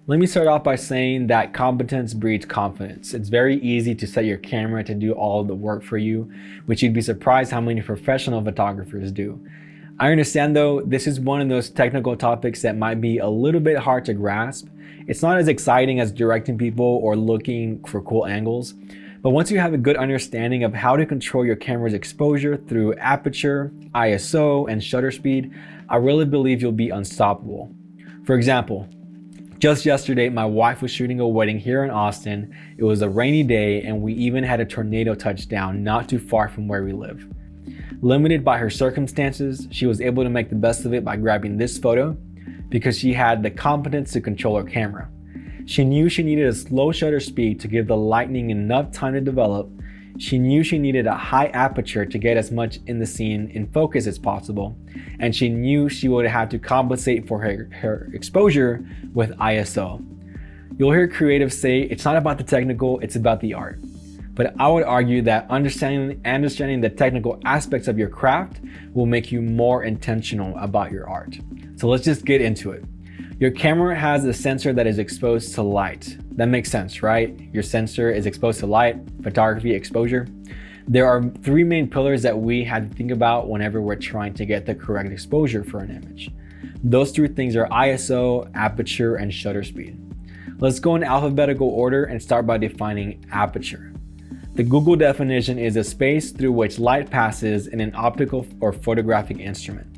Let me start off by saying that competence breeds confidence. It's very easy to set your camera to do all of the work for you, which you'd be surprised how many professional photographers do. I understand though, this is one of those technical topics that might be a little bit hard to grasp. It's not as exciting as directing people or looking for cool angles, but once you have a good understanding of how to control your camera's exposure through aperture, ISO, and shutter speed, I really believe you'll be unstoppable. For example, just yesterday, my wife was shooting a wedding here in Austin. It was a rainy day and we even had a tornado touch down not too far from where we live. Limited by her circumstances, she was able to make the best of it by grabbing this photo because she had the competence to control her camera. She knew she needed a slow shutter speed to give the lightning enough time to develop. She knew she needed a high aperture to get as much in the scene in focus as possible. And she knew she would have to compensate for her exposure with ISO. You'll hear creatives say it's not about the technical, it's about the art. But I would argue that understanding the technical aspects of your craft will make you more intentional about your art. So let's just get into it. Your camera has a sensor that is exposed to light. That makes sense, right? Your sensor is exposed to light, photography, exposure. There are three main pillars that we had to think about whenever we're trying to get the correct exposure for an image. Those three things are ISO, aperture, and shutter speed. Let's go in alphabetical order and start by defining aperture. The Google definition is a space through which light passes in an optical or photographic instrument.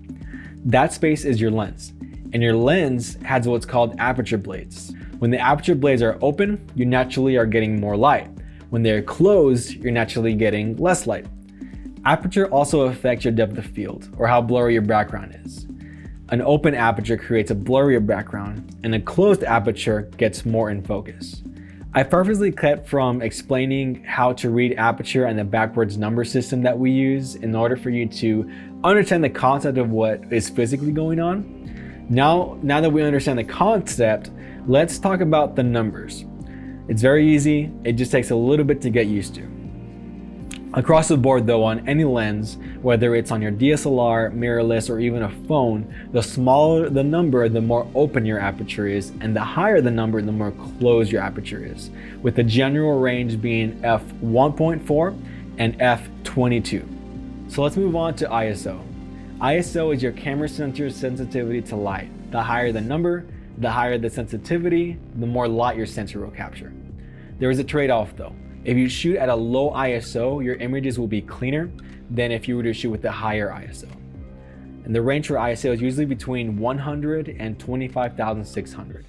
That space is your lens. And your lens has what's called aperture blades. When the aperture blades are open, you naturally are getting more light. When they're closed, you're naturally getting less light. Aperture also affects your depth of field, or how blurry your background is. An open aperture creates a blurrier background, and a closed aperture gets more in focus. I purposely kept from explaining how to read aperture and the backwards number system that we use in order for you to understand the concept of what is physically going on. Now that we understand the concept, let's talk about the numbers. It's very easy, it just takes a little bit to get used to. Across the board though, on any lens, whether it's on your DSLR, mirrorless, or even a phone, the smaller the number, the more open your aperture is, and the higher the number, the more closed your aperture is, with the general range being f1.4 and f22. So let's move on to ISO. ISO is your camera sensor's sensitivity to light. The higher the number, the higher the sensitivity, the more light your sensor will capture. There is a trade-off though. If you shoot at a low ISO, your images will be cleaner than if you were to shoot with a higher ISO. And the range for ISO is usually between 100 and 25,600.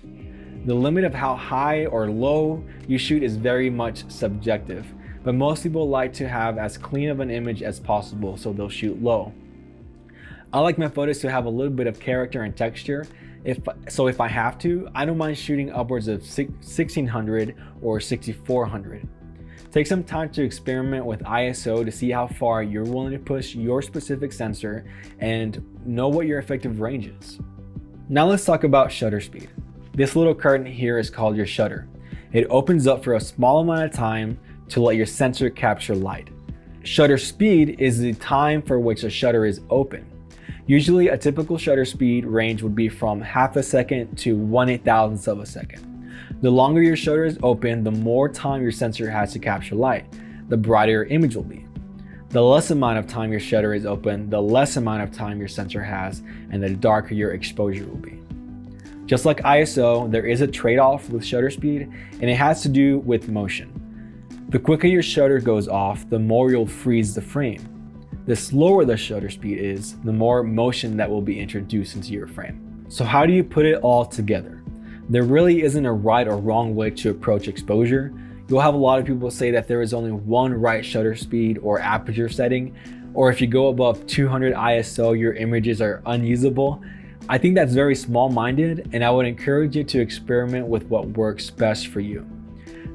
The limit of how high or low you shoot is very much subjective, but most people like to have as clean of an image as possible, so they'll shoot low. I like my photos to have a little bit of character and texture. If I have to, I don't mind shooting upwards of 1600 or 6400. Take some time to experiment with ISO to see how far you're willing to push your specific sensor and know what your effective range is. Now let's talk about shutter speed. This little curtain here is called your shutter. It opens up for a small amount of time to let your sensor capture light. Shutter speed is the time for which a shutter is open. Usually a typical shutter speed range would be from half a second to 1/8,000th of a second. The longer your shutter is open, the more time your sensor has to capture light, the brighter your image will be. The less amount of time your shutter is open, the less amount of time your sensor has, and the darker your exposure will be. Just like ISO, there is a trade-off with shutter speed, and it has to do with motion. The quicker your shutter goes off, the more you'll freeze the frame. The slower the shutter speed is, the more motion that will be introduced into your frame. So how do you put it all together? There really isn't a right or wrong way to approach exposure. You'll have a lot of people say that there is only one right shutter speed or aperture setting, or if you go above 200 ISO, your images are unusable. I think that's very small-minded, and I would encourage you to experiment with what works best for you.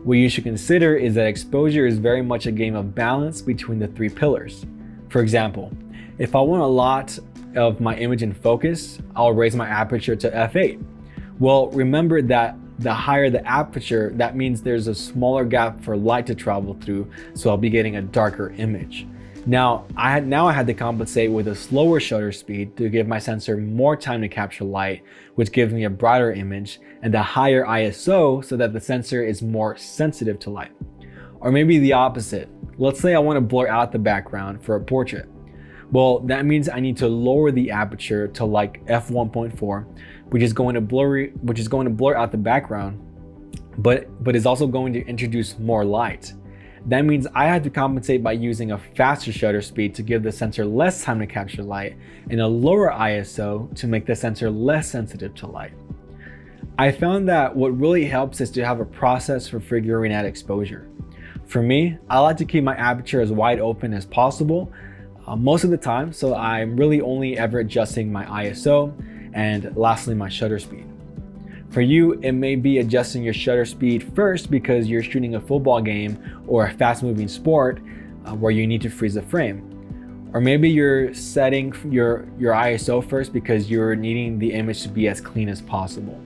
What you should consider is that exposure is very much a game of balance between the three pillars. For example, if I want a lot of my image in focus, I'll raise my aperture to f8. Well, remember that the higher the aperture, that means there's a smaller gap for light to travel through, so I'll be getting a darker image. Now I had to compensate with a slower shutter speed to give my sensor more time to capture light, which gives me a brighter image, and a higher ISO so that the sensor is more sensitive to light. Or maybe the opposite. Let's say I want to blur out the background for a portrait. Well, that means I need to lower the aperture to like f1.4, which is going to blur out the background, but is also going to introduce more light. That means I had to compensate by using a faster shutter speed to give the sensor less time to capture light and a lower ISO to make the sensor less sensitive to light. I found that what really helps is to have a process for figuring out exposure. For me, I like to keep my aperture as wide open as possible most of the time, so I'm really only ever adjusting my ISO and lastly my shutter speed. For you, it may be adjusting your shutter speed first because you're shooting a football game or a fast-moving sport where you need to freeze the frame. Or maybe you're setting your ISO first because you're needing the image to be as clean as possible.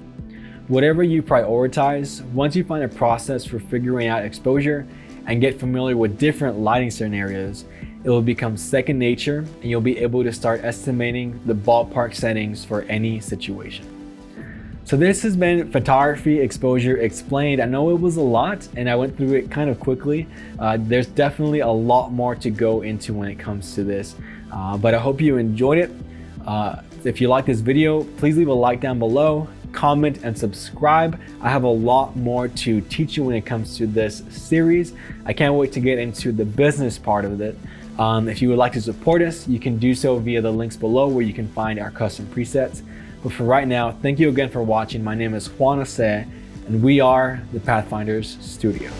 Whatever you prioritize, once you find a process for figuring out exposure and get familiar with different lighting scenarios, it will become second nature and you'll be able to start estimating the ballpark settings for any situation. So this has been photography exposure explained. I know it was a lot and I went through it kind of quickly. There's definitely a lot more to go into when it comes to this, but I hope you enjoyed it. If you like this video, please leave a like down below, comment and subscribe. I have a lot more to teach you when it comes to this series. I can't wait to get into the business part of it. If you would like to support us, you can do so via the links below where you can find our custom presets. But for right now, thank you again for watching. My name is Juan Jose, and we are the Pathfinders Studio.